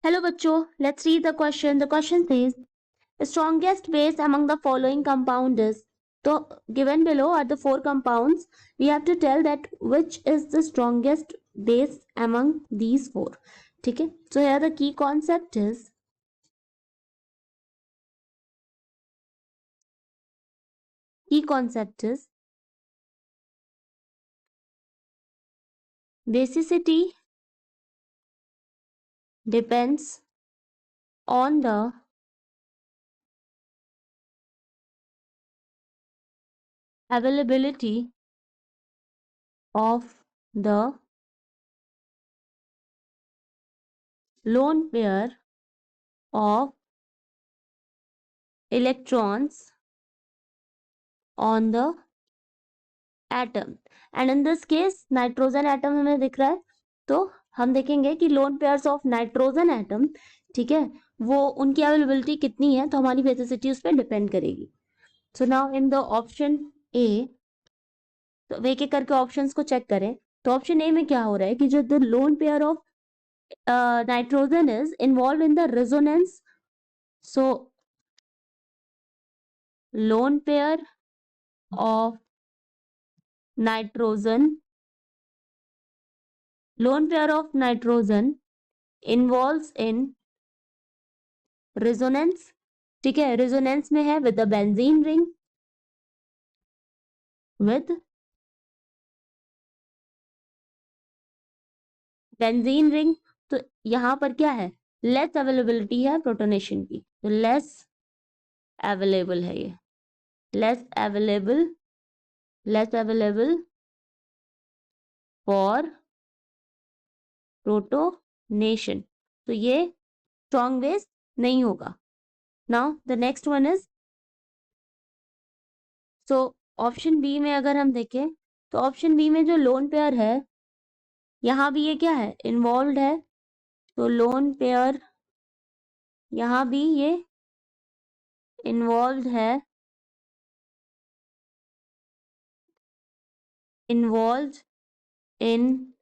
Hello bachcho, let's read the question. The question says, strongest base among the following compound is. So given below are the four compounds. We have to tell that which is the strongest base among these four. Okay. So here the key concept is basicity depends on the availability of the lone pair of electrons on the atom and in this case nitrogen atom हमें दिख रहा है, तो हम देखेंगे कि lone pairs of nitrogen atom, ठीक है, वो उनकी अवेलेबिलिटी कितनी है, तो हमारी बेसिसिटी उस पर डिपेंड करेगी. So now in the option A, तो एक एक करके ऑप्शंस को चेक करें. तो ऑप्शन ए में क्या हो रहा है कि जो the lone pair of nitrogen is involve in the resonance. So lone pair of nitrogen involves in resonance. ठीक है, रेजोनेंस में है with the benzene ring, with benzene ring. तो यहां पर क्या है, लेस अवेलेबिलिटी है प्रोटोनेशन की, तो लेस अवेलेबल है ये, लेस अवेलेबल फॉर प्रोटोनेशन. तो ये स्ट्रॉन्ग बेस नहीं होगा. Now the next one is, so option B में अगर हम देखें, तो ऑप्शन बी में जो लोन पेयर है, यहां भी ये क्या है, इन्वॉल्व है. तो लोन पेयर यहां भी ये इन्वॉल्व है, involve in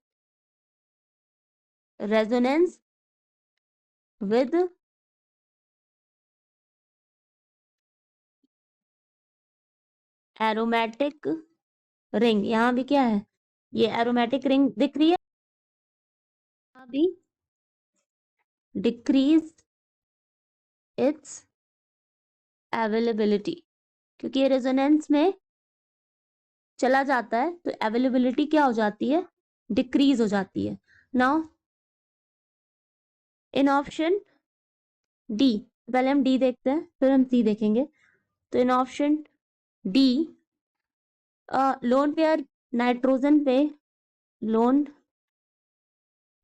resonance with aromatic ring. यहां भी क्या है, ये एरोमेटिक रिंग दिख रही है, यहां भी डिक्रीज इट्स अवेलेबिलिटी, क्योंकि ये रेजोनेंस में चला जाता है, तो अवेलेबिलिटी क्या हो जाती है, डिक्रीज हो जाती है. नाउ इन ऑप्शन डी, पहले हम डी देखते हैं फिर हम सी देखेंगे. तो in option D, lone pair nitrogen पे, लोन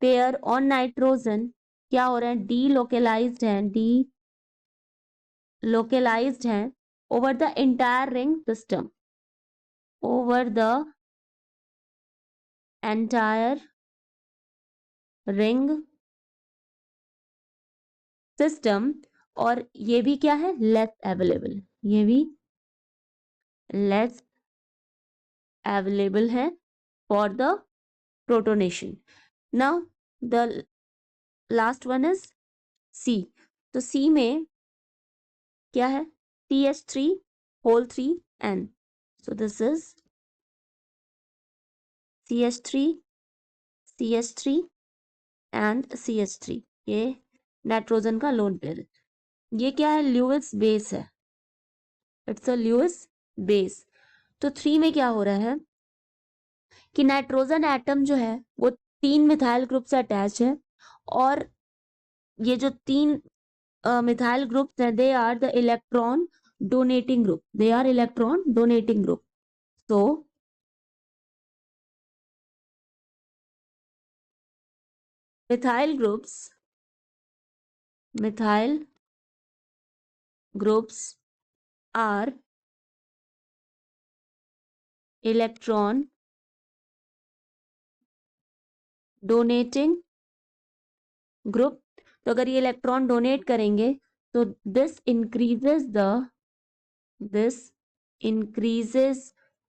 पेयर ऑन नाइट्रोजन क्या हो रहे हैं, डी लोकेलाइज्ड हैं over the entire ring system, over the entire ring system. और ये भी क्या है, लेस अवेलेबल, ये भी लेस अवेलेबल है for the protonation. Now the last one is C. तो सी में क्या है, CH3 whole 3N. So this is CH3 and CH3. ये नाइट्रोजन का लोन पेयर है. ये क्या है, ल्यूइस बेस है, इट्स अ ल्यूइस बेस. तो 3 में क्या हो रहा है कि नाइट्रोजन एटम जो है वो 3 मिथाइल ग्रुप से अटैच है, और ये जो 3 मिथाइल ग्रुप्स हैं, they are the electron donating group, they are electron donating group. तो methyl groups are electron donating group. तो अगर ये इलेक्ट्रॉन डोनेट करेंगे तो this increases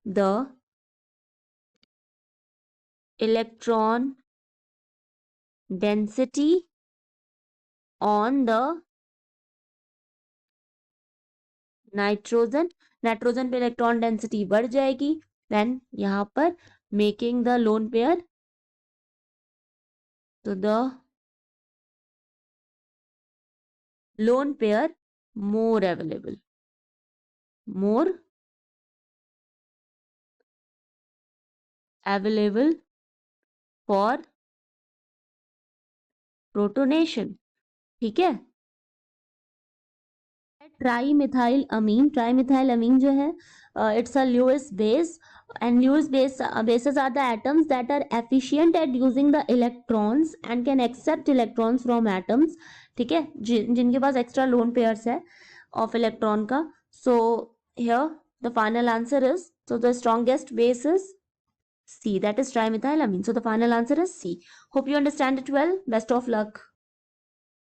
the electron density on the nitrogen, nitrogen पे इलेक्ट्रॉन डेंसिटी बढ़ जाएगी, देन यहाँ पर मेकिंग द लोन पेयर, तो the lone pair more available, more available for protonation. ठीक है। ट्राई मिथाइल अमीन जो है, it's a Lewis base, and Lewis bases are the atoms that are efficient at using the electrons and can accept electrons from atoms। ठीक है, जिनके पास extra lone pairs है of electron का। So here the final answer is, so the strongest base is C, that is trimethylamine. So the final answer is C. Hope you understand it well. Best of luck.